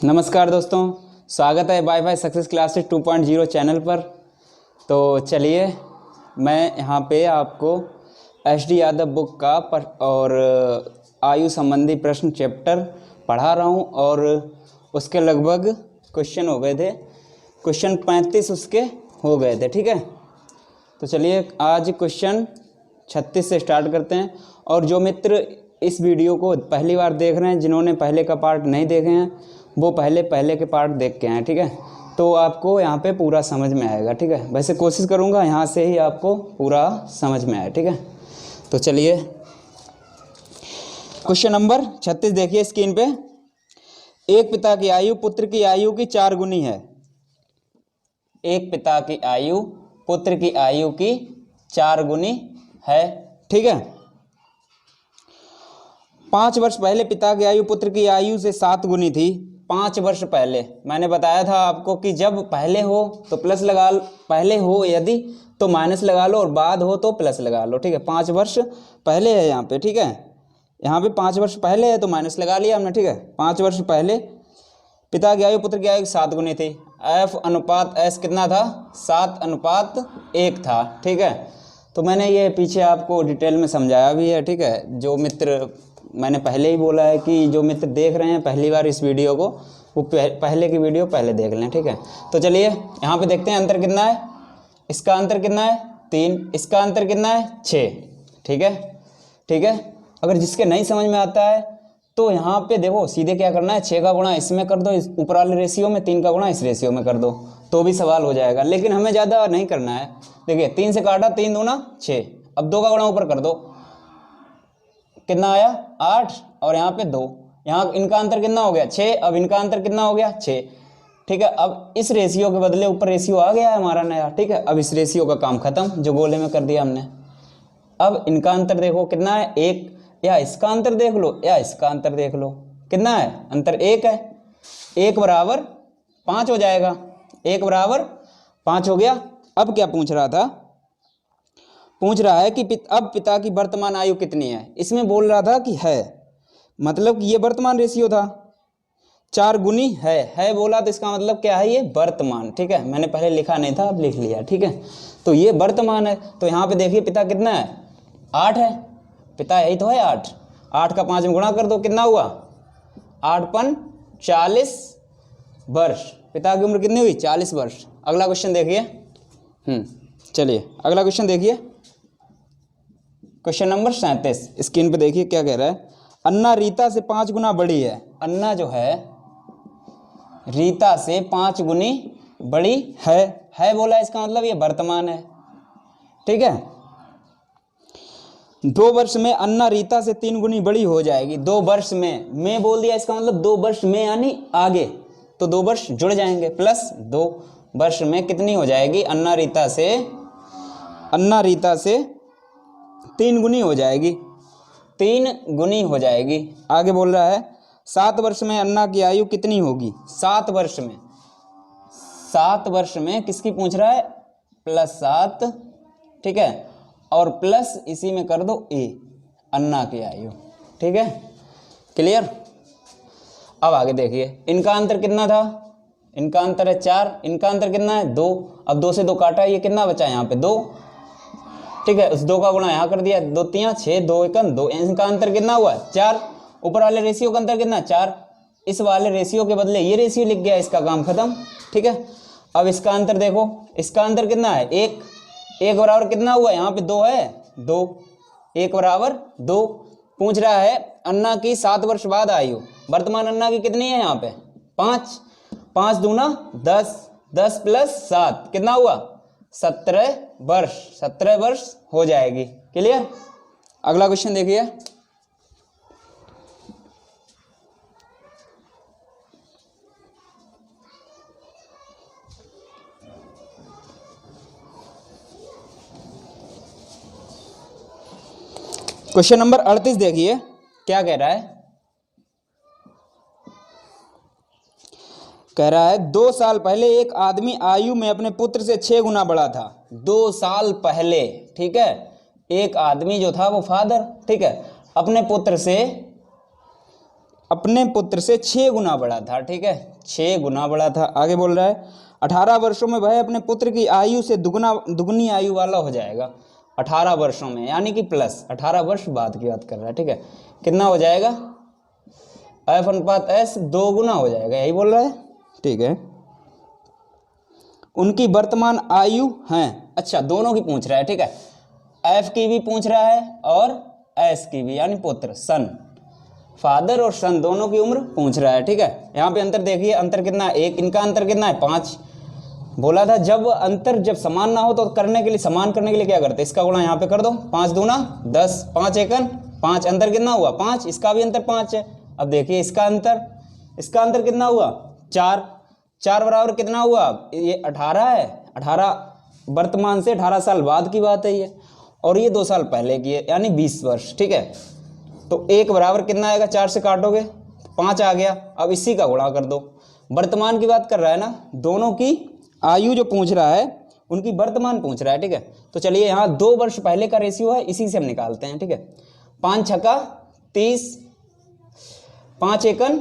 नमस्कार दोस्तों, स्वागत है वाईफाई सक्सेस क्लासेस 2.0 चैनल पर। तो चलिए मैं यहाँ पे आपको एच.डी. यादव बुक का और आयु संबंधी प्रश्न चैप्टर पढ़ा रहा हूँ और उसके लगभग क्वेश्चन हो गए थे, क्वेश्चन 35 उसके हो गए थे। ठीक है, तो चलिए आज क्वेश्चन 36 से स्टार्ट करते हैं। और जो मित्र इस वीडियो को पहली बार देख रहे हैं, जिन्होंने पहले का पार्ट नहीं देखे हैं, वो पहले के पार्ट देख के आए। ठीक है, तो आपको यहाँ पे पूरा समझ में आएगा। ठीक है, वैसे कोशिश करूँगा यहाँ से ही आपको पूरा समझ में आए। ठीक है, तो चलिए क्वेश्चन नंबर 36 देखिए स्क्रीन पे। एक पिता की आयु पुत्र की आयु की 4 गुनी है। एक पिता की आयु पुत्र की आयु की 4 गुनी है। ठीक है, 5 वर्ष पहले पिता की आयु पुत्र की आयु से 7 गुनी थी। 5 वर्ष पहले मैंने बताया था आपको कि जब पहले हो तो प्लस लगा लो, पहले हो यदि तो माइनस लगा लो और बाद हो तो प्लस लगा लो। ठीक है, 5 वर्ष पहले है यहाँ पे। ठीक है, यहाँ पे 5 वर्ष पहले है तो माइनस लगा लिया हमने। ठीक है, 5 वर्ष पहले पिता की आयु पुत्र की आयु 7 गुनी थी। F अनुपात S कितना था? 7:1 था। ठीक है, तो मैंने ये पीछे आपको डिटेल में समझाया भी है। ठीक है, जो मित्र मैंने पहले ही बोला है कि जो मित्र देख रहे हैं पहली बार इस वीडियो को, वो पहले की वीडियो पहले देख लें। ठीक है, तो चलिए यहाँ पे देखते हैं अंतर कितना है। इसका अंतर कितना है? 3। इसका अंतर कितना है? 6। ठीक है, ठीक है। अगर जिसके नहीं समझ में आता है तो यहाँ पे देखो सीधे क्या करना है, 6 का गुणा इसमें कर दो, इस ऊपर वाले रेशियो में, 3 का गुणा इस रेशियो में कर दो तो भी सवाल हो जाएगा। लेकिन हमें ज़्यादा नहीं करना है। देखिए 3 से काटा, 3 दूना 6, अब 2 का गुणा ऊपर कर दो, कितना आया? 8। और यहाँ पे 2, यहाँ इनका अंतर कितना हो गया? 6। अब इनका अंतर कितना हो गया? 6। ठीक है, अब इस रेशियो के बदले ऊपर रेशियो आ गया है हमारा नया। ठीक है, अब इस रेशियो का काम खत्म जो गोले में कर दिया हमने। अब इनका अंतर देखो कितना है? 1। या इसका अंतर देख लो या इसका अंतर देख लो, कितना है? अंतर 1 है। 1 बराबर 5 हो जाएगा। 1 बराबर 5 हो गया। अब क्या पूछ रहा था? पूछ रहा है कि अब पिता की वर्तमान आयु कितनी है। इसमें बोल रहा था कि है, मतलब कि ये वर्तमान रेशियो था, 4 गुनी है बोला तो इसका मतलब क्या है? ये वर्तमान। ठीक है, मैंने पहले लिखा नहीं था, अब लिख लिया। ठीक है, तो ये वर्तमान है। तो यहाँ पे देखिए पिता कितना है? 8 है। पिता यही तो है 8। 8 का 5 में गुणा कर दो, कितना हुआ? 8×5 40 वर्ष। पिता की उम्र कितनी हुई? 40 वर्ष। अगला क्वेश्चन देखिए। चलिए अगला क्वेश्चन देखिए, क्वेश्चन नंबर 37 स्क्रीन पे देखिए क्या कह रहा है। अन्ना रीता से 5 गुना बड़ी है। अन्ना जो है रीता से 5 गुनी बड़ी है बोला, इसका मतलब ये वर्तमान है। ठीक है, 2 वर्ष में अन्ना रीता से 3 गुनी बड़ी हो जाएगी। 2 वर्ष में बोल दिया, इसका मतलब 2 वर्ष में यानी आगे, तो 2 वर्ष जुड़ जाएंगे, प्लस 2 वर्ष में कितनी हो जाएगी? अन्ना रीता से 3 गुनी हो जाएगी। 3 गुनी हो जाएगी। आगे बोल रहा है 7 वर्ष में अन्ना की आयु कितनी होगी? 7 वर्ष में किसकी पूछ रहा है? +7। ठीक है, और प्लस इसी में कर दो a, अन्ना की आयु। ठीक है, क्लियर। अब आगे देखिए, इनका अंतर कितना था? इनका अंतर है 4। इनका अंतर कितना है? 2। अब 2 से 2 काटा, ये कितना बचा यहाँ पे? 2। ठीक है, उस 2 का गुणा यहाँ कर दिया, 2 3 6, 2 1 2। इनका अंतर कितना हुआ? 4। ऊपर वाले रेशियो का अंतर कितना? 4। इस वाले रेशियो के बदले ये रेशियो लिख गया, इसका काम खत्म। ठीक है, अब इसका अंतर देखो, इसका अंतर कितना है? 1। 1 बराबर कितना हुआ? यहाँ पे 2 है, 2। 1 बराबर 2। पूछ रहा है अन्ना की 7 वर्ष बाद आयु। वर्तमान अन्ना की कितनी है यहाँ पे? 5। 5 दूना 10, 10 + 7 कितना हुआ? 17 वर्ष। 17 वर्ष हो जाएगी। क्लियर। अगला क्वेश्चन देखिए, क्वेश्चन नंबर 38 देखिए क्या कह रहा है। कह रहा है 2 साल पहले एक आदमी आयु में अपने पुत्र से 6 गुना बड़ा था। 2 साल पहले, ठीक है, एक आदमी जो था वो फादर, ठीक है, अपने पुत्र से 6 गुना बड़ा था। ठीक है, 6 गुना बड़ा था। आगे बोल रहा है 18 वर्षों में वह अपने पुत्र की आयु से दुगनी आयु वाला हो जाएगा। 18 वर्षों में यानी कि प्लस 18 वर्ष बाद की बात कर रहा है, ठीक है। कितना हो जाएगा, एफ अनुपात एस 2 गुना हो जाएगा, यही बोल रहा है, ठीक है। उनकी वर्तमान आयु है, अच्छा दोनों की पूछ रहा है, ठीक है। एफ की भी पूछ रहा है और एस की भी, यानी पुत्र सन, फादर और सन दोनों की उम्र पूछ रहा है, ठीक है। यहाँ पे अंतर देखिए, अंतर कितना है 1, इनका अंतर कितना है 5। बोला था जब अंतर जब समान ना हो तो करने के लिए, समान करने के लिए क्या करते, इसका गुणा यहाँ पे कर दो, 5 दूना 10, 5 एकन 5, अंतर कितना हुआ 5, इसका भी अंतर 5 है। अब देखिए इसका अंतर कितना हुआ 4, 4 बराबर कितना हुआ, ये 18 है, 18 वर्तमान से 18 साल बाद की बात है ये, और ये 2 साल पहले की है, यानी 20 वर्ष, ठीक है। तो 1 बराबर कितना आएगा, 4 से काटोगे 5 आ गया। अब इसी का गुणा कर दो, वर्तमान की बात कर रहा है ना, दोनों की आयु जो पूछ रहा है उनकी वर्तमान पूछ रहा है, ठीक है। तो चलिए यहाँ 2 वर्ष पहले का रेशियो है, इसी से हम निकालते हैं, ठीक है। 5 छक्का 30, 5 एकन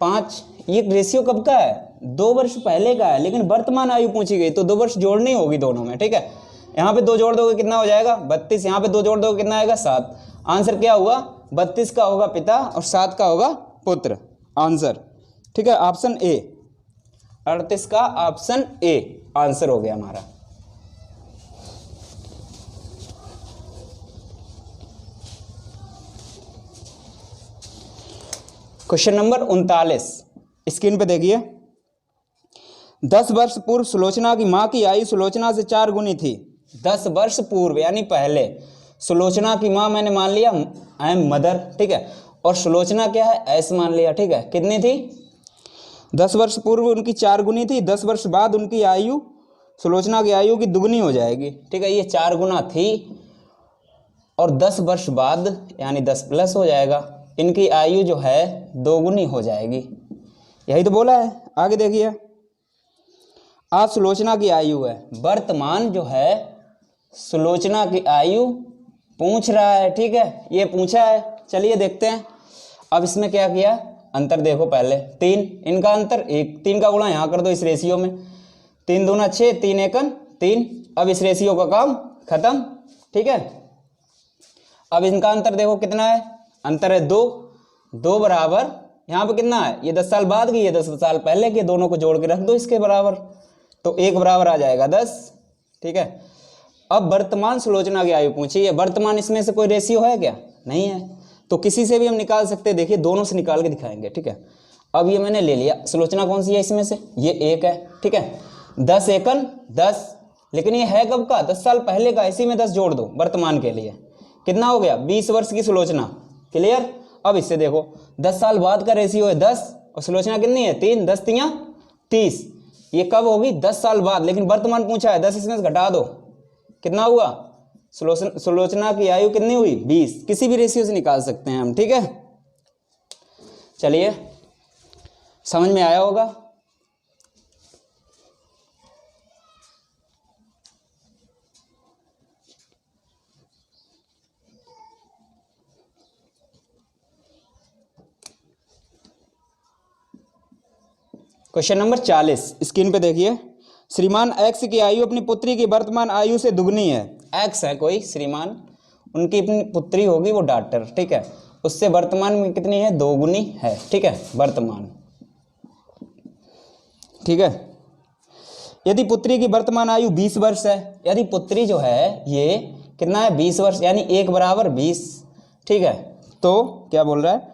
5, ये रेशियो कब का है, 2 वर्ष पहले का है, लेकिन वर्तमान आयु पूछी गई तो 2 वर्ष जोड़नी होगी दोनों में, ठीक है। यहाँ पे 2 जोड़ दोगे कितना हो जाएगा 32, यहाँ पे 2 जोड़ दोगे कितना आएगा 7। आंसर क्या हुआ, 32 का होगा पिता और 7 का होगा पुत्र, आंसर, ठीक है। ऑप्शन ए 38 का ऑप्शन ए आंसर हो गया हमारा। क्वेश्चन नंबर 39 स्क्रीन पे देखिए। 10 वर्ष पूर्व सुलोचना की मां की आयु सुलोचना से 4 गुनी थी। 10 वर्ष पूर्व यानी पहले सुलोचना की मां मैंने मान लिया आई एम मदर, ठीक है, और सुलोचना क्या है एस मान लिया, ठीक है। कितनी थी, 10 वर्ष पूर्व उनकी 4 गुनी थी, 10 वर्ष बाद उनकी आयु सुलोचना की आयु की दुगनी हो जाएगी, ठीक है। ये 4 गुना थी और 10 वर्ष बाद यानी 10 प्लस हो जाएगा, इनकी आयु जो है 2 गुनी हो जाएगी, यही तो बोला है। आगे देखिए, आज सुलोचना की आयु है, वर्तमान जो है सुलोचना की आयु पूछ रहा है, ठीक है, ये पूछा है। चलिए देखते हैं। अब इसमें क्या किया, अंतर देखो पहले 3, इनका अंतर 1, 3 का गुणा यहाँ कर दो इस रेशियो में, 3 दूना 6, 3 एकन 3। अब इस रेशियो का काम खत्म, ठीक है। अब इनका अंतर देखो कितना है, अंतर है 2, 2 बराबर यहाँ पे कितना है, ये 10 साल बाद की, ये 10 साल पहले के, दोनों को जोड़ के रख दो इसके बराबर, तो 1 बराबर आ जाएगा 10, ठीक है। अब वर्तमान सुलोचना की आयु पूछी है, वर्तमान इसमें से कोई रेशियो है क्या, नहीं है, तो किसी से भी हम निकाल सकते हैं। देखिए दोनों से निकाल के दिखाएंगे, ठीक है। अब ये मैंने ले लिया, सुलोचना कौन सी है इसमें से, ये 1 है, ठीक है। 10 एकन 10, लेकिन ये है कब का, 10 साल पहले का, इसी में 10 जोड़ दो वर्तमान के लिए, कितना हो गया 20 वर्ष की सुलोचना, क्लियर। अब इससे देखो 10 साल बाद का रेशियो है 10 और सुलोचना कितनी है 3, 10 तियां 30, ये कब होगी 10 साल बाद, लेकिन वर्तमान पूछा है 10 इसमें से घटा दो, कितना हुआ, सुलोचना की आयु कितनी हुई 20, किसी भी रेशियो से निकाल सकते हैं हम, ठीक है। चलिए समझ में आया होगा। क्वेश्चन नंबर 40 स्क्रीन पे देखिए। श्रीमान एक्स की आयु अपनी पुत्री की वर्तमान आयु से दुगनी है। एक्स है कोई श्रीमान, उनकी अपनी पुत्री होगी वो डॉक्टर, ठीक है, उससे वर्तमान में कितनी है 2 गुनी है, ठीक है, वर्तमान, ठीक है। यदि पुत्री की वर्तमान आयु 20 वर्ष है, यदि पुत्री जो है ये कितना है 20 वर्ष, यानी 1 बराबर 20, ठीक है। तो क्या बोल रहा है,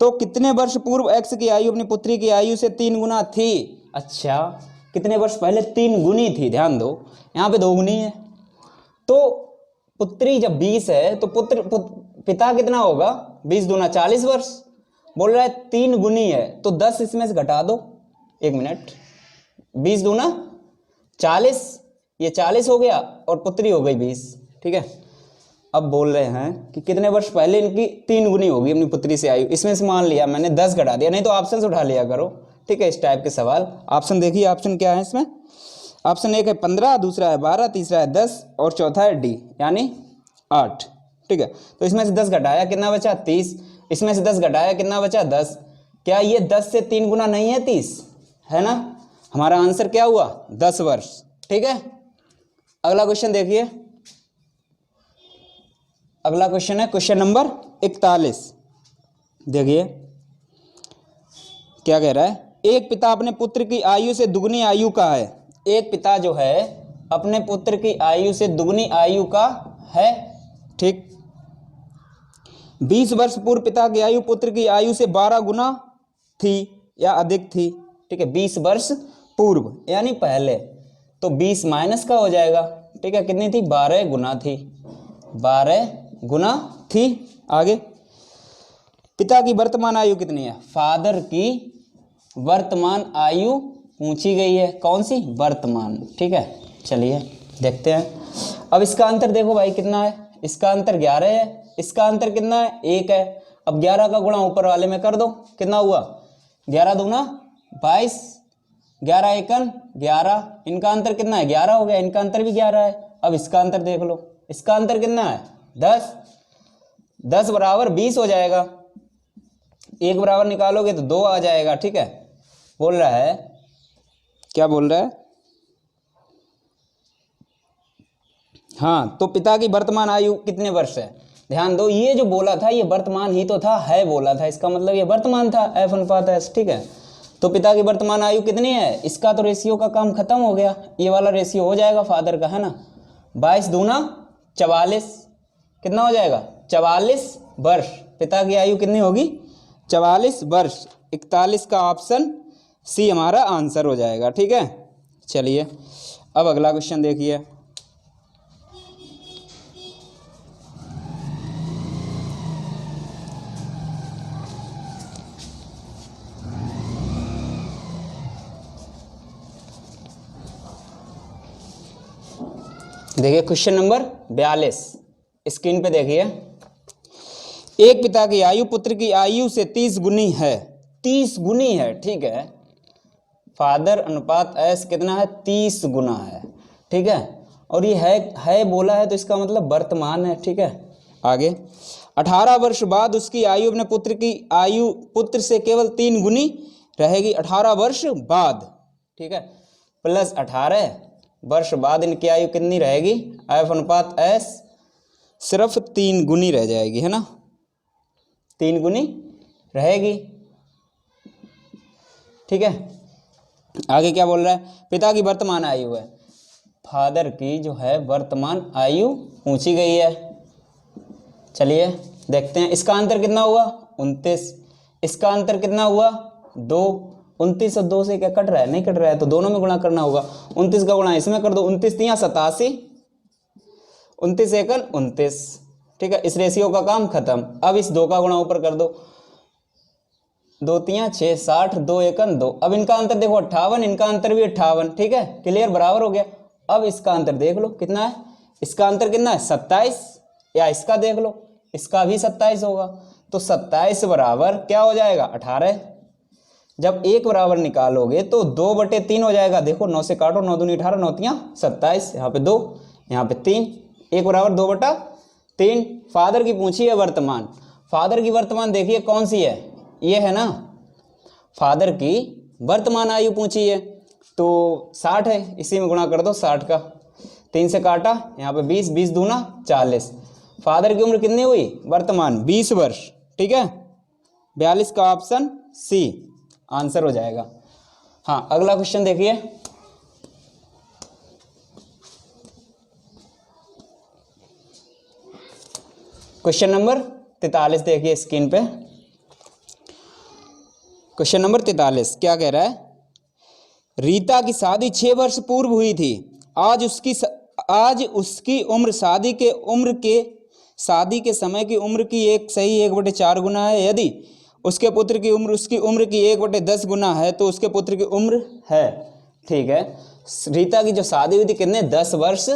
तो कितने वर्ष पूर्व एक्स की आयु अपनी पुत्री की आयु से 3 गुना थी। अच्छा, कितने वर्ष पहले 3 गुनी थी, ध्यान दो यहाँ पे 2 गुनी है, तो पुत्री जब 20 है तो पिता कितना होगा 20 दूना 40 वर्ष, बोल रहा है 3 गुनी है, तो 10 इसमें से घटा दो, 1 मिनट, 20 दूना 40, ये 40 हो गया और पुत्री हो गई 20, ठीक है। अब बोल रहे हैं कि कितने वर्ष पहले इनकी 3 गुनी होगी अपनी पुत्री से आयु, इसमें से मान लिया मैंने 10 घटा दिया, नहीं तो ऑप्शन से उठा लिया करो, ठीक है। इस टाइप के सवाल ऑप्शन देखिए, ऑप्शन क्या है इसमें, ऑप्शन 1 है 15, दूसरा है 12, तीसरा है 10 और चौथा है डी यानी 8, ठीक है। तो इसमें से 10 घटाया कितना बचा 30, इसमें से 10 घटाया कितना बचा 10, क्या ये 10 से 3 गुना नहीं है 30, है ना। हमारा आंसर क्या हुआ 10 वर्ष। ठीक है, अगला क्वेश्चन देखिए। अगला क्वेश्चन है क्वेश्चन नंबर 41। देखिए क्या कह रहा है। एक पिता अपने पुत्र की आयु से दुगनी आयु का है। एक पिता जो है अपने पुत्र की आयु से दुगनी आयु का है। ठीक, 20 वर्ष पूर्व पिता की आयु पुत्र की आयु से 12 गुना थी या अधिक थी। ठीक है, 20 वर्ष पूर्व यानी पहले, तो 20 माइनस का हो जाएगा। ठीक है, कितनी थी 12 गुना थी, 12 गुना थी। आगे, पिता की वर्तमान आयु कितनी है। फादर की वर्तमान आयु पूछी गई है, कौन सी वर्तमान। ठीक है, चलिए देखते हैं। अब इसका अंतर देखो भाई कितना है, इसका अंतर 11 है, इसका अंतर कितना है 1 है। अब 11 का गुणा ऊपर वाले में कर दो, कितना हुआ 11 दूना 22, 11 एकन 11, इनका अंतर कितना है 11 हो गया, इनका अंतर भी 11 है। अब इसका अंतर देख लो, इसका अंतर कितना है 10, 10 बराबर 20 हो जाएगा। 1 बराबर निकालोगे तो 2 आ जाएगा। ठीक है, बोल रहा है, क्या बोल रहा है, हाँ, तो पिता की वर्तमान आयु कितने वर्ष है। ध्यान दो, ये जो बोला था ये वर्तमान ही तो था, है बोला था, इसका मतलब ये वर्तमान था, एफ अनुपात एस। ठीक है, तो पिता की वर्तमान आयु कितनी है, इसका तो रेशियो का काम खत्म हो गया, ये वाला रेशियो हो जाएगा फादर का, है ना। 22 दूना 44, कितना हो जाएगा 44 वर्ष। पिता की आयु कितनी होगी 44 वर्ष। 41 का ऑप्शन सी हमारा आंसर हो जाएगा। ठीक है, चलिए अब अगला क्वेश्चन देखिए। देखिए क्वेश्चन नंबर 42, स्क्रीन पे देखिए। एक पिता की आयु पुत्र की आयु से 30 गुनी है, 30 गुनी है। ठीक है, फादर अनुपात एस कितना है 30 गुना है। ठीक है, और ये है बोला है तो इसका मतलब वर्तमान है। ठीक है, आगे 18 वर्ष बाद उसकी आयु अपने पुत्र की आयु पुत्र से केवल 3 गुनी रहेगी। 18 वर्ष बाद, ठीक है, प्लस 18 वर्ष बाद इनकी आयु कितनी रहेगी, एफ अनुपात एस सिर्फ 3 गुनी रह जाएगी, है ना, 3 गुनी रहेगी। ठीक है, आगे क्या बोल रहा है, पिता की वर्तमान आयु है, फादर की जो है वर्तमान आयु पूछी गई है। चलिए देखते हैं, इसका अंतर कितना हुआ 29, इसका अंतर कितना हुआ 2, 29 और 2 से क्या कट रहा है, नहीं कट रहा है, तो दोनों में गुणा करना होगा। 29 का गुणा इसमें कर दो, 29 तियां 87, 29 एकन 29। ठीक है, इस रेशियो का काम खत्म। अब इस 2 का गुणा ऊपर कर दो, 2 तियां 6, 60, 2 एकन 2। अब इनका अंतर देखो 58, इनका अंतर भी 58। ठीक है, क्लियर, बराबर हो गया। अब इसका अंतर देख लो कितना है, इसका अंतर कितना है 27, या इसका देख लो, इसका भी 27 होगा, तो 27 बराबर क्या हो जाएगा 18। जब 1 बराबर निकालोगे तो 2/3 हो जाएगा। देखो 9 से काटो, 9 दूनी 18, 9 तियां 27, यहाँ पे 2, यहाँ पे 3, 1 बराबर 2/3। फादर की पूछी है वर्तमान, फादर की वर्तमान देखिए कौन सी है, ये है ना, फादर की वर्तमान आयु पूछी है, तो 60 है, इसी में गुणा कर दो 60 का, 3 से काटा, यहाँ पे 20, 20 दूना 40। फादर की उम्र कितनी हुई वर्तमान 20 वर्ष। ठीक है, 42 का ऑप्शन सी आंसर हो जाएगा। हाँ, अगला क्वेश्चन देखिए। क्वेश्चन नंबर 43 देखिए स्क्रीन पे। क्वेश्चन नंबर 43 क्या कह रहा है, रीता की शादी 6 वर्ष पूर्व हुई थी। आज उसकी उम्र शादी के समय की उम्र की 1/4 गुना है। यदि उसके पुत्र की उम्र उसकी उम्र की 1/10 गुना है तो उसके पुत्र की उम्र है। ठीक है, रीता की जो शादी हुई थी कितने 10 वर्ष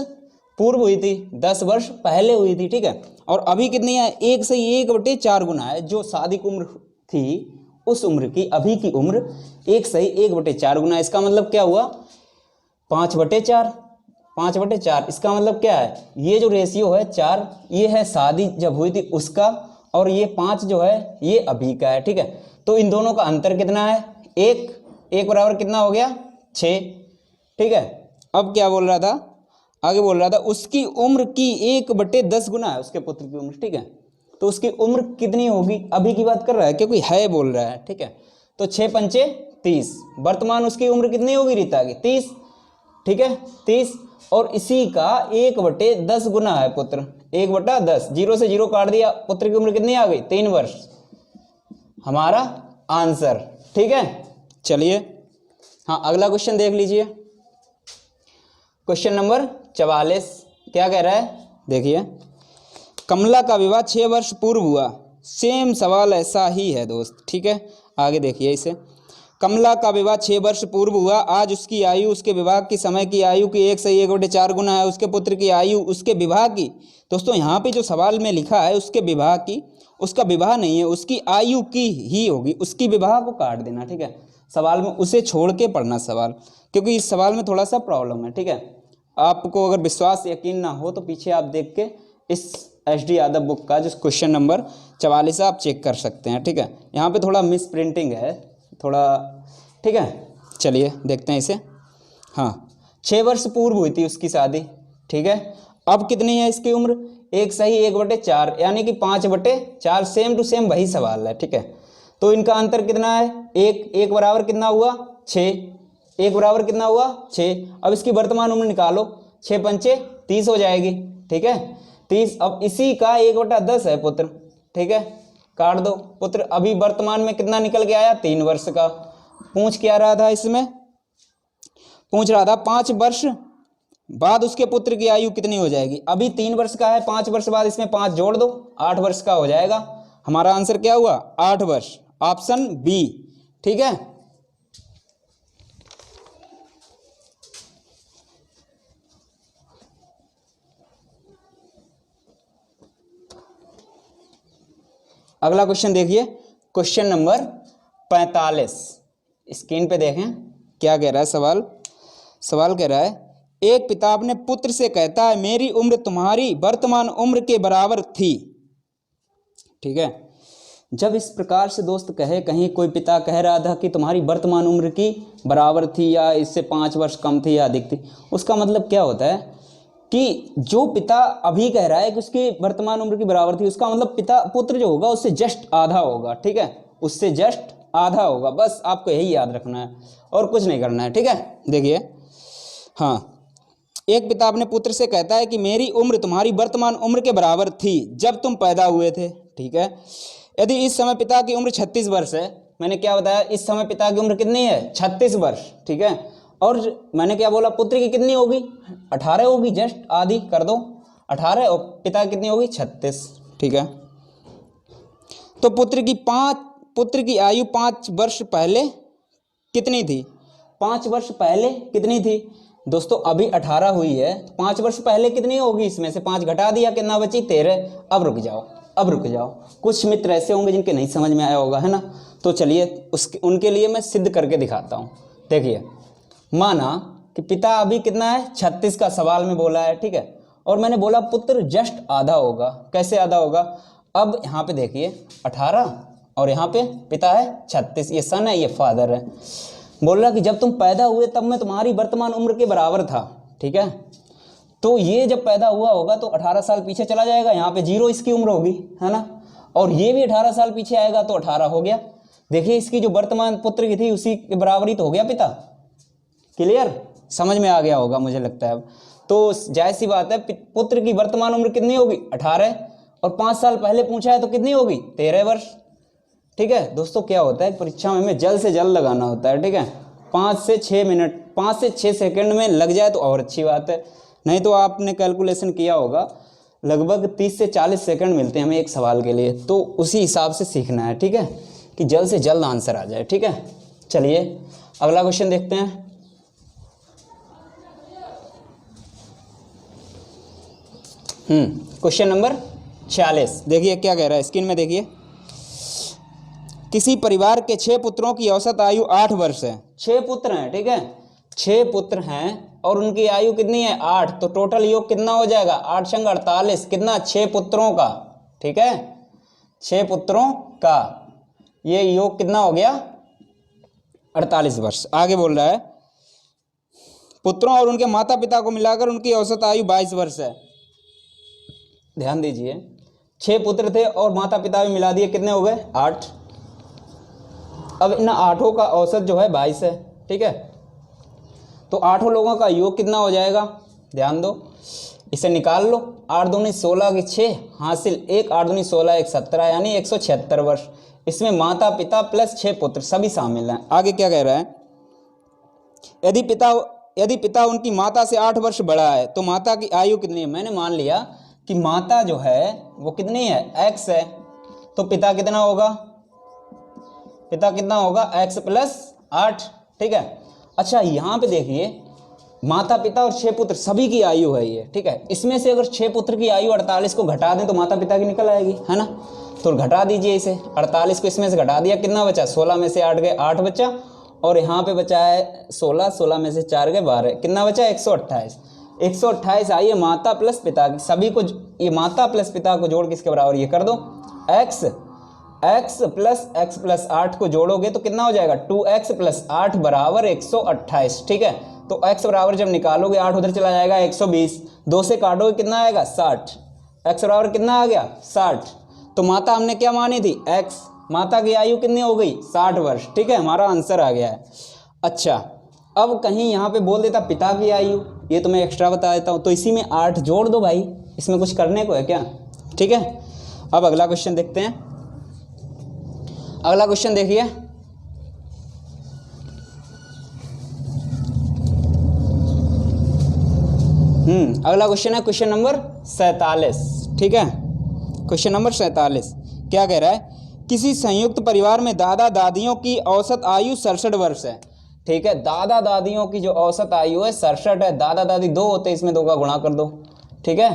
पूर्व हुई थी, 10 वर्ष पहले हुई थी। ठीक है, और अभी कितनी है 1/4 गुना है, जो शादी की उम्र थी उस उम्र की अभी की उम्र 1/4 गुना। इसका मतलब क्या हुआ 5/4, 5/4। इसका मतलब क्या है, ये जो रेशियो है 4, ये है शादी जब हुई थी उसका, और ये 5 जो है ये अभी का है। ठीक है, तो इन दोनों का अंतर कितना है 1, 1 बराबर कितना हो गया 6। ठीक है, अब क्या बोल रहा था, आगे बोल रहा था उसकी उम्र की 1/10 गुना है उसके पुत्र की उम्र। ठीक है, तो उसकी उम्र कितनी होगी, अभी की बात कर रहा है क्योंकि है बोल रहा है। ठीक है, तो 6 पंचे 30, वर्तमान उसकी उम्र कितनी होगी रीता की 30। ठीक है 30, और इसी का 1/10 गुना है पुत्र, 1/10, 0 से 0 काट दिया, पुत्र की उम्र कितनी आ गई 3 वर्ष, हमारा आंसर। ठीक है, चलिए हाँ अगला क्वेश्चन देख लीजिए, क्वेश्चन नंबर 44 क्या कह रहा है, देखिए कमला का विवाह 6 वर्ष पूर्व हुआ। सेम सवाल ऐसा ही है दोस्त। ठीक है, आगे देखिए इसे, कमला का विवाह 6 वर्ष पूर्व हुआ, आज उसकी आयु उसके विवाह की समय की आयु की 1 से 1/4 गुना है, उसके पुत्र की आयु उसके विवाह की। दोस्तों यहाँ पे जो सवाल में लिखा है उसके विवाह की, उसका विवाह नहीं है, उसकी आयु की ही होगी, उसकी विवाह को काट देना। ठीक है, सवाल में उसे छोड़ के पढ़ना सवाल, क्योंकि इस सवाल में थोड़ा सा प्रॉब्लम है। ठीक है, आपको अगर विश्वास यकीन ना हो तो पीछे आप देख के इस SD यादव बुक का जो क्वेश्चन नंबर 44 आप चेक कर सकते हैं। ठीक है, यहाँ पे थोड़ा मिस प्रिंटिंग है थोड़ा। ठीक है, चलिए देखते हैं इसे। हाँ 6 वर्ष पूर्व हुई थी उसकी शादी। ठीक है, अब कितनी है इसकी उम्र, 1 सही 1/4 यानी कि 5/4, सेम टू सेम वही सवाल है। ठीक है, तो इनका अंतर कितना है, 1 बराबर कितना हुआ 6, 1 बराबर कितना हुआ 6। अब इसकी वर्तमान उम्र निकालो, 6 पंचे 30 हो जाएगी। ठीक है 30, अब इसी का 1/10 है पुत्र। ठीक है, काट दो, पुत्र अभी वर्तमान में कितना निकल के आया 3 वर्ष का। पूछ क्या रहा था इसमें, पूछ रहा था 5 वर्ष बाद उसके पुत्र की आयु कितनी हो जाएगी। अभी 3 वर्ष का है, 5 वर्ष बाद इसमें 5 जोड़ दो, 8 वर्ष का हो जाएगा। हमारा आंसर क्या हुआ 8 वर्ष, ऑप्शन बी। ठीक है, अगला क्वेश्चन देखिए, क्वेश्चन नंबर 45, स्क्रीन पे देखें क्या कह रहा है सवाल। सवाल कह रहा है एक पिता अपने पुत्र से कहता है मेरी उम्र तुम्हारी वर्तमान उम्र के बराबर थी। ठीक है, जब इस प्रकार से दोस्त कहे, कहीं कोई पिता कह रहा था कि तुम्हारी वर्तमान उम्र की बराबर थी या इससे 5 वर्ष कम थी या अधिक थी, उसका मतलब क्या होता है कि जो पिता अभी कह रहा है कि उसकी वर्तमान उम्र की बराबर थी, उसका मतलब पुत्र जो होगा उससे जस्ट आधा होगा। ठीक है, उससे जस्ट आधा होगा, बस आपको यही याद रखना है और कुछ नहीं करना है। ठीक है, देखिए हाँ, एक पिता अपने पुत्र से कहता है कि मेरी उम्र तुम्हारी वर्तमान उम्र के बराबर थी जब तुम पैदा हुए थे। ठीक है, यदि इस समय पिता की उम्र 36 वर्ष है, मैंने क्या बताया, इस समय पिता की उम्र कितनी है 36 वर्ष। ठीक है, और मैंने क्या बोला, पुत्र की कितनी होगी 18 होगी, जस्ट आधी कर दो 18, और पिता कितनी होगी 36। ठीक है, तो पुत्र की आयु 5 वर्ष पहले कितनी थी, 5 वर्ष पहले कितनी थी दोस्तों, अभी 18 हुई है, 5 वर्ष पहले कितनी होगी, इसमें से 5 घटा दिया, कितना बची 13। अब रुक जाओ, अब रुक जाओ, कुछ मित्र ऐसे होंगे जिनके नहीं समझ में आया होगा, है ना, तो चलिए उनके लिए मैं सिद्ध करके दिखाता हूँ। देखिए, माना कि पिता अभी कितना है 36 का सवाल में बोला है। ठीक है, और मैंने बोला पुत्र जस्ट आधा होगा, कैसे आधा होगा, अब यहाँ पे देखिए 18 और यहाँ पे पिता है 36, ये सन है ये फादर है। बोल रहा कि जब तुम पैदा हुए तब मैं तुम्हारी वर्तमान उम्र के बराबर था। ठीक है, तो ये जब पैदा हुआ होगा तो 18 साल पीछे चला जाएगा, यहाँ पे 0 इसकी उम्र होगी, है ना, और ये भी 18 साल पीछे आएगा तो 18 हो गया। देखिए इसकी जो वर्तमान पुत्र की थी उसी के बराबर ही तो हो गया पिता। क्लियर, समझ में आ गया होगा मुझे लगता है। अब तो जायज़ सी बात है, पुत्र की वर्तमान उम्र कितनी होगी 18, और 5 साल पहले पूछा है तो कितनी होगी 13 वर्ष। ठीक है दोस्तों, क्या होता है परीक्षा में हमें जल्द से जल्द लगाना होता है। ठीक है, 5 से 6 मिनट 5 से 6 सेकंड में लग जाए तो और अच्छी बात है, नहीं तो आपने कैलकुलेशन किया होगा लगभग 30 से 40 सेकंड मिलते हैं हमें एक सवाल के लिए, तो उसी हिसाब से सीखना है। ठीक है, कि जल्द से जल्द आंसर आ जाए। ठीक है, चलिए अगला क्वेश्चन देखते हैं। क्वेश्चन नंबर 46 देखिए क्या कह रहा है, स्क्रीन में देखिए, किसी परिवार के 6 पुत्रों की औसत आयु 8 वर्ष है। 6 पुत्र हैं, ठीक है, 6 पुत्र हैं और उनकी आयु कितनी है 8, तो टोटल योग कितना हो जाएगा 8 संग 48, कितना 6 पुत्रों का। ठीक है, 6 पुत्रों का ये योग कितना हो गया 48 वर्ष। आगे बोल रहा है पुत्रों और उनके माता पिता को मिलाकर उनकी औसत आयु 22 वर्ष है। ध्यान दीजिए, 6 पुत्र थे और माता पिता भी मिला दिए, कितने हो गए? 8। अब इन 8 का औसत जो है 22 है, ठीक है। तो 8 लोगों का योग कितना हो जाएगा? ध्यान दो, इसे निकाल लो। 8 दूनी 16 की 6 हासिल 1, 8 दूनी 16 1 17, यानी 176 वर्ष। इसमें माता पिता प्लस 6 पुत्र सभी शामिल हैं। आगे क्या कह रहा है? यदि पिता उनकी माता से 8 वर्ष बड़ा है तो माता की आयु कितनी है? मैंने मान लिया कि माता जो है वो कितनी है? x है। तो पिता कितना होगा? पिता कितना होगा? x प्लस 8, ठीक है। अच्छा, यहाँ पे देखिए माता पिता और 6 पुत्र सभी की आयु है ये, ठीक है। इसमें से अगर 6 पुत्र की आयु 48 को घटा दें तो माता पिता की निकल आएगी, है ना। तो घटा दीजिए इसे, 48 को इसमें से घटा दिया, कितना बचा? 16 में से 8 गए 8 बचा, और यहाँ पे बचा है 16, 16 में से 4 गए 12, कितना बचा? 128। 128 आइए माता प्लस पिता की, सभी को ये माता प्लस पिता को जोड़ किसके बराबर? ये कर दो x प्लस 8 को जोड़ोगे तो कितना हो जाएगा? 2x प्लस 8 बराबर 128, ठीक है। तो x बराबर जब निकालोगे 8 उधर चला जाएगा 120, 2 से काटोगे कितना आएगा? 60। x बराबर कितना आ गया? 60। तो माता हमने क्या मानी थी? x। माता की आयु कितनी हो गई? 60 वर्ष, ठीक है। हमारा आंसर आ गया है। अच्छा, अब कहीं यहाँ पे बोल देता पिता की आयु, ये तो मैं एक्स्ट्रा बता देता हूँ, तो इसी में 8 जोड़ दो भाई, इसमें कुछ करने को है क्या? ठीक है। अब अगला क्वेश्चन देखते हैं। अगला क्वेश्चन देखिए, अगला क्वेश्चन है क्वेश्चन नंबर 47, ठीक है। क्वेश्चन नंबर 47 क्या कह रहा है? किसी संयुक्त परिवार में दादा दादियों की औसत आयु 67 वर्ष है, ठीक है। दादा दादियों की जो औसत आयु है 67 है। दादा दादी 2 होते हैं, इसमें 2 का गुणा कर दो, ठीक है।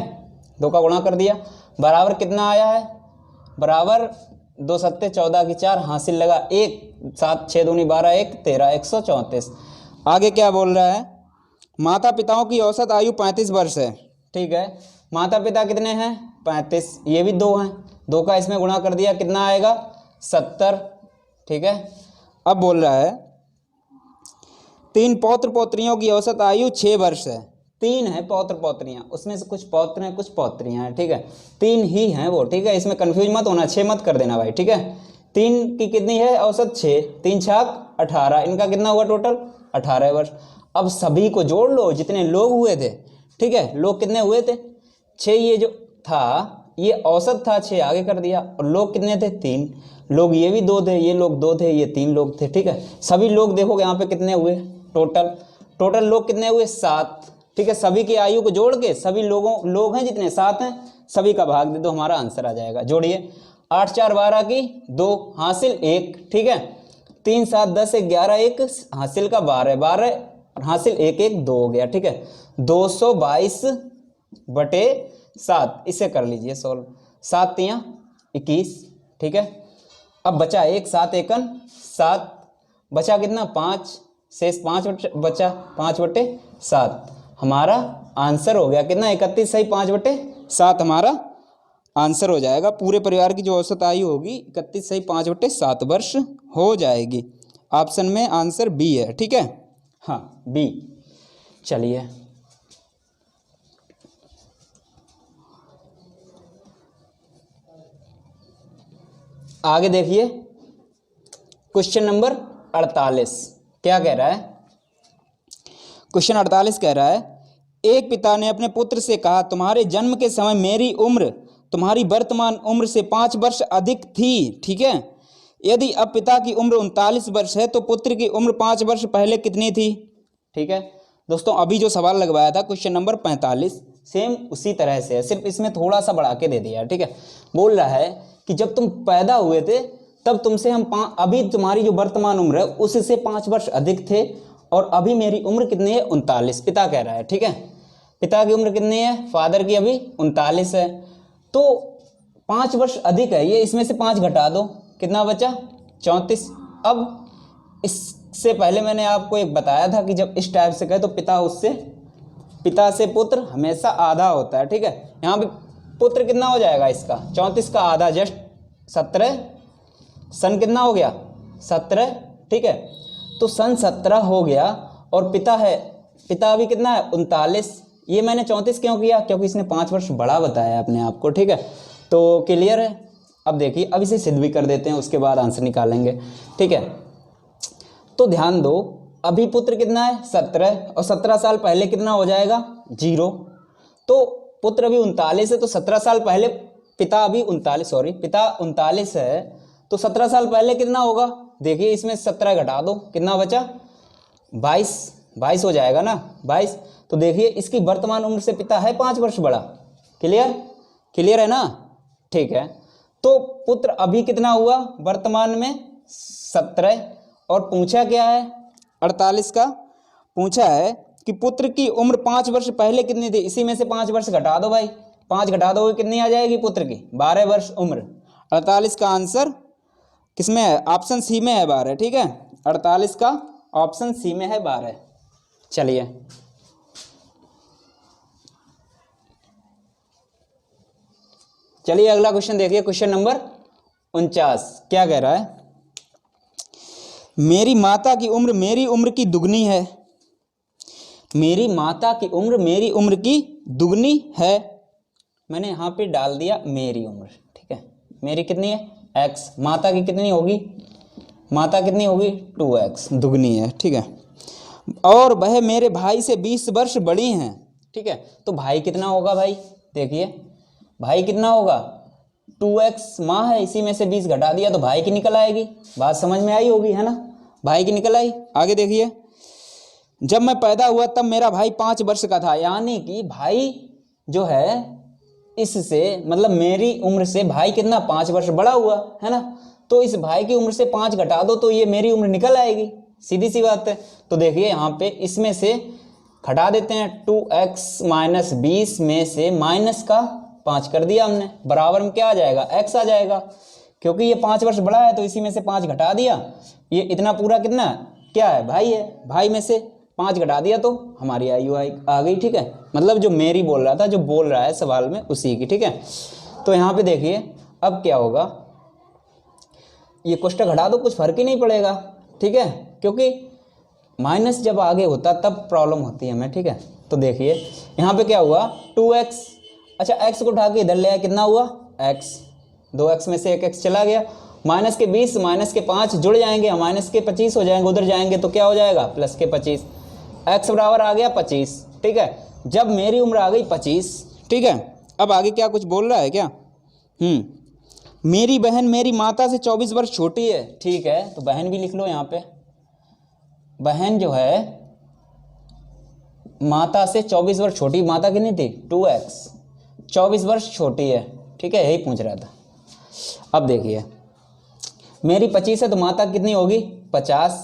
2 का गुणा कर दिया, बराबर कितना आया है? बराबर 2 सत्ते 14 की 4 हासिल लगा 1, 7 6 दूनी 12 1 13, 134। आगे क्या बोल रहा है? माता पिताओं की औसत आयु 35 वर्ष है, ठीक है। माता पिता कितने हैं? 35, ये भी 2 हैं, 2 का इसमें गुणा कर दिया, कितना आएगा? 70, ठीक है। अब बोल रहा है 3 पौत्र पौत्रियों की औसत आयु 6 वर्ष है। 3 है पौत्र पौत्रियां, उसमें से कुछ पौत्र हैं कुछ पौत्रियां हैं, ठीक है। 3 ही हैं वो, ठीक है। इसमें कंफ्यूज मत होना, 6 मत कर देना भाई, ठीक है। 3 की कितनी है औसत? 6, 3 छाक 18, इनका कितना हुआ टोटल? 18 वर्ष। अब सभी को जोड़ लो जितने लोग हुए थे, ठीक है। लोग कितने हुए थे? 6, ये जो था ये औसत था, 6 आगे कर दिया, और लोग कितने थे? 3 लोग, ये भी 2 थे, ये लोग 2 थे, ये 3 लोग थे, ठीक है। सभी लोग देखोगे यहाँ पे कितने हुए टोटल लोग कितने हुए? 7, ठीक है। सभी की आयु को जोड़ के सभी लोग हैं जितने 7 हैं, सभी का भाग दे दो, हमारा आंसर आ जाएगा। जोड़िए, 8 4 12 की 2 हासिल 1, ठीक है। 3 7 10 11 1 हासिल का 12 12 हासिल 1 1 2 हो गया, ठीक है। 222/7, इसे कर लीजिए सॉल्व। 7 3 21, ठीक है। अब बचा 1, 7 1 7, बचा कितना? 5, शेष 5 बचा, 5/7 हमारा आंसर हो गया। कितना? 31 सही 5/7 हमारा आंसर हो जाएगा। पूरे परिवार की जो औसत आयु होगी 31 सही 5/7 वर्ष हो जाएगी। ऑप्शन में आंसर बी है, ठीक है। हाँ, बी। चलिए आगे देखिए, क्वेश्चन नंबर 48 क्या कह रहा है? क्वेश्चन 48 कह रहा है, एक पिता ने अपने पुत्र से कहा, तुम्हारे जन्म के समय मेरी उम्र तुम्हारी वर्तमान उम्र से 5 वर्ष अधिक थी, ठीक है। यदि अब पिता की उम्र 39 वर्ष है तो पुत्र की उम्र 5 वर्ष पहले कितनी थी, ठीक है। दोस्तों अभी जो सवाल लगवाया था क्वेश्चन नंबर 45 सेम उसी तरह से है, सिर्फ इसमें थोड़ा सा बढ़ा के दे दिया, ठीक है। बोल रहा है कि जब तुम पैदा हुए थे तब तुमसे हम अभी तुम्हारी जो वर्तमान उम्र है उससे 5 वर्ष अधिक थे, और अभी मेरी उम्र कितनी है? 39, पिता कह रहा है, ठीक है। पिता की उम्र कितनी है? फादर की अभी 39 है, तो 5 वर्ष अधिक है ये, इसमें से 5 घटा दो, कितना बचा? 34। अब इससे पहले मैंने आपको एक बताया था कि जब इस टाइप से कहे तो पिता से पुत्र हमेशा आधा होता है, ठीक है। यहाँ पे पुत्र कितना हो जाएगा इसका? 34 का आधा जस्ट 17, सन कितना हो गया? 17, ठीक है। तो सन 17 हो गया और पिता अभी कितना है 39। ये मैंने 34 क्यों किया, क्योंकि इसने 5 वर्ष बड़ा बताया अपने आप को, ठीक है। तो क्लियर है। अब देखिए, अब इसे सिद्ध भी कर देते हैं, उसके बाद आंसर निकालेंगे, ठीक है। तो ध्यान दो, अभी पुत्र कितना है 17 और 17 साल पहले कितना हो जाएगा 0। तो पुत्र अभी 39 है, तो 17 साल पहले पिता अभी 39 है, तो 17 साल पहले कितना होगा, देखिए इसमें 17 घटा दो, कितना बचा 22 हो जाएगा ना 22। तो देखिए इसकी वर्तमान उम्र से पिता है 5 वर्ष बड़ा। क्लियर है ना, ठीक है। तो पुत्र अभी कितना हुआ वर्तमान में 17, और पूछा क्या है 48 का, पूछा है कि पुत्र की उम्र 5 वर्ष पहले कितनी थी। इसी में से 5 वर्ष घटा दो भाई, 5 घटा दो कितनी आ जाएगी पुत्र की 12 वर्ष उम्र। 48 का आंसर किसमें है, ऑप्शन सी में है 12, ठीक है। 48 का ऑप्शन सी में है 12। चलिए अगला क्वेश्चन देखिए, क्वेश्चन नंबर 49 क्या कह रहा है। मेरी माता की उम्र मेरी उम्र की दुगनी है। मेरी माता की उम्र मेरी उम्र की दुगनी है। मैंने यहाँ पे डाल दिया मेरी उम्र, ठीक है। मेरी कितनी है x, माता की कितनी होगी, माता कितनी होगी 2x, दुगनी है, ठीक है। और वह मेरे भाई से 20 वर्ष बड़ी हैं, ठीक है। तो भाई कितना होगा भाई, देखिए भाई कितना होगा 2x, माँ है इसी में से 20 घटा दिया तो भाई की निकल आएगी। बात समझ में आई होगी, है ना, भाई की निकल आई। आगे देखिए, जब मैं पैदा हुआ तब मेरा भाई 5 वर्ष का था। यानी कि भाई जो है इससे मतलब मेरी उम्र से भाई कितना 5 वर्ष बड़ा हुआ, है ना। तो इस भाई की उम्र से 5 घटा दो तो ये मेरी उम्र निकल आएगी, सीधी सी बात है। तो देखिए यहाँ पे इसमें से घटा देते हैं, 2x माइनस 20 में से माइनस का 5 कर दिया हमने, बराबर में क्या आ जाएगा x आ जाएगा। क्योंकि ये 5 वर्ष बड़ा है तो इसी में से 5 घटा दिया, ये इतना पूरा कितना क्या है भाई है, भाई में से 5 घटा दिया तो हमारी आयु आ गई, ठीक है। मतलब जो मेरी बोल रहा था, जो बोल रहा है सवाल में उसी की, ठीक है। तो यहाँ पे देखिए अब क्या होगा, ये कोष्ठक घटा दो कुछ फर्क ही नहीं पड़ेगा, ठीक है। क्योंकि माइनस जब आगे होता तब प्रॉब्लम होती है हमें, ठीक है। तो देखिए यहाँ पे क्या हुआ 2x, अच्छा x को उठा के इधर ले आया, कितना हुआ x, 2x में से एक x चला गया, माइनस के 20 माइनस के 5 जुड़ जाएंगे, माइनस के 25 हो जाएंगे, उधर जाएंगे तो क्या हो जाएगा प्लस के 25, x बराबर आ गया 25, ठीक है। जब मेरी उम्र आ गई 25, ठीक है। अब आगे क्या कुछ बोल रहा है क्या, मेरी बहन मेरी माता से 24 वर्ष छोटी है, ठीक है। तो बहन भी लिख लो यहाँ पे, बहन जो है माता से 24 वर्ष छोटी, माता कितनी थी 2x, 24 वर्ष छोटी है, ठीक है, यही पूछ रहा था। अब देखिए मेरी 25 है तो माता कितनी होगी 50,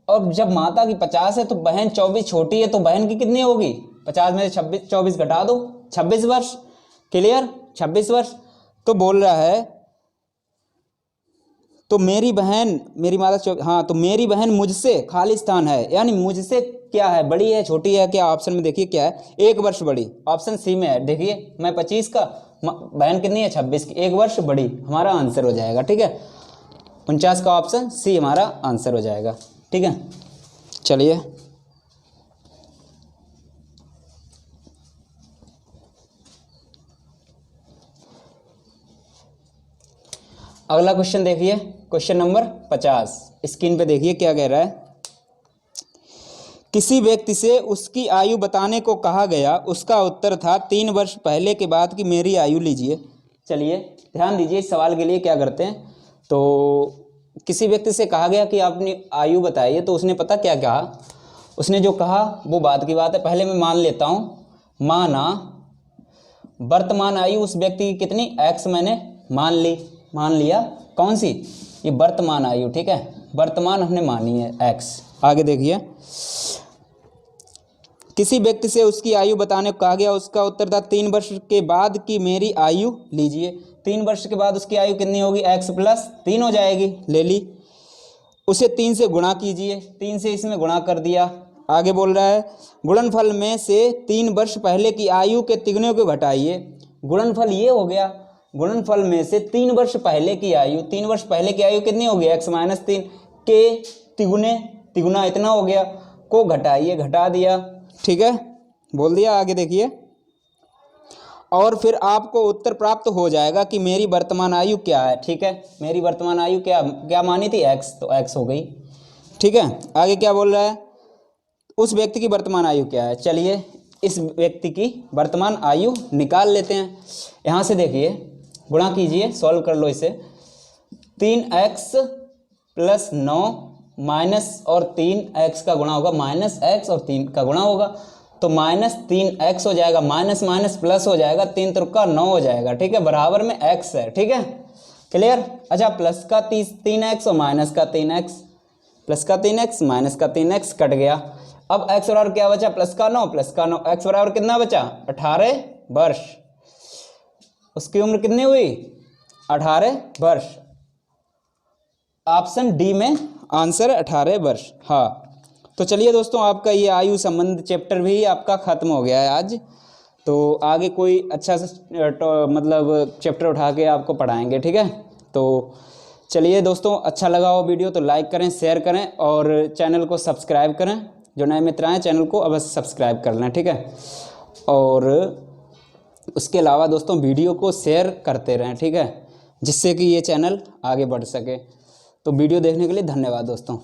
और जब माता की 50 है तो बहन 24 छोटी है, तो बहन की कितनी होगी 50 में से 24 घटा दो 26 वर्ष। क्लियर, 26 वर्ष। तो बोल रहा है तो मेरी बहन मेरी माता हाँ, तो मेरी बहन मुझसे खाली स्थान है, यानी मुझसे क्या है बड़ी है छोटी है, क्या ऑप्शन में देखिए क्या है 1 वर्ष बड़ी, ऑप्शन सी में है। देखिए मैं 25 का, बहन कितनी है 26 की, 1 वर्ष बड़ी, हमारा आंसर हो जाएगा, ठीक है। 49 का ऑप्शन सी हमारा आंसर हो जाएगा, ठीक है। चलिए अगला क्वेश्चन देखिए, क्वेश्चन नंबर 50, स्क्रीन पे देखिए क्या कह रहा है। किसी व्यक्ति से उसकी आयु बताने को कहा गया, उसका उत्तर था 3 वर्ष पहले के बाद की मेरी आयु लीजिए। चलिए ध्यान दीजिए इस सवाल के लिए क्या करते हैं। तो किसी व्यक्ति से कहा गया कि आपने आयु बताइए, तो उसने पता क्या कहा, उसने जो कहा वो बात की बात है। पहले मैं मान लेता हूँ, माना वर्तमान आयु उस व्यक्ति की कितनी x मैंने मान लिया, कौन सी ये वर्तमान आयु, ठीक है, वर्तमान हमने मानी है x। आगे देखिए, किसी व्यक्ति से उसकी आयु बताने को कहा गया, उसका उत्तर था 3 वर्ष के बाद की मेरी आयु लीजिए। 3 वर्ष के बाद उसकी आयु कितनी होगी x प्लस 3 हो जाएगी, ले ली। उसे 3 से गुणा कीजिए, 3 से इसमें गुणा कर दिया। आगे बोल रहा है गुणनफल में से 3 वर्ष पहले की आयु के तिगुने को घटाइए। गुणनफल ये हो गया, गुणनफल में से 3 वर्ष पहले की आयु, 3 वर्ष पहले की आयु कितनी होगी x माइनस 3 के तिगुने, तिगुना इतना हो गया, को घटाइए, घटा दिया, ठीक है, बोल दिया। आगे देखिए, और फिर आपको उत्तर प्राप्त हो जाएगा कि मेरी वर्तमान आयु क्या है, ठीक है। मेरी वर्तमान आयु क्या क्या मानी थी, एक्स, तो एक्स हो गई, ठीक है। आगे क्या बोल रहा है, उस व्यक्ति की वर्तमान आयु क्या है। चलिए इस व्यक्ति की वर्तमान आयु निकाल लेते हैं। यहाँ से देखिए, गुणा कीजिए, सॉल्व कर लो इसे। 3x प्लस 9 माइनस और 3x का गुणा होगा, माइनस x और 3 का गुणा होगा, तो माइनस 3x हो जाएगा, माइनस माइनस प्लस हो जाएगा, 3 त्रिका 9 हो जाएगा, ठीक है, बराबर में x है, ठीक है, क्लियर। अच्छा, प्लस का 3x और माइनस का 3x, प्लस का 3x माइनस का 3x कट गया। अब x बराबर क्या बचा, प्लस का 9 प्लस का 9, x बराबर कितना बचा, 18 वर्ष। उसकी उम्र कितनी हुई, 18 वर्ष। ऑप्शन डी में आंसर 18 वर्ष। हाँ, तो चलिए दोस्तों, आपका ये आयु संबंध चैप्टर भी आपका खत्म हो गया है आज। तो आगे कोई अच्छा सा मतलब चैप्टर उठा के आपको पढ़ाएंगे, ठीक है। तो चलिए दोस्तों, अच्छा लगा हो वीडियो तो लाइक करें, शेयर करें और चैनल को सब्सक्राइब करें। जो नए मित्र आए चैनल को अवश्य सब्सक्राइब कर लें, ठीक है। और उसके अलावा दोस्तों वीडियो को शेयर करते रहें, ठीक है, जिससे कि ये चैनल आगे बढ़ सके। तो वीडियो देखने के लिए धन्यवाद दोस्तों।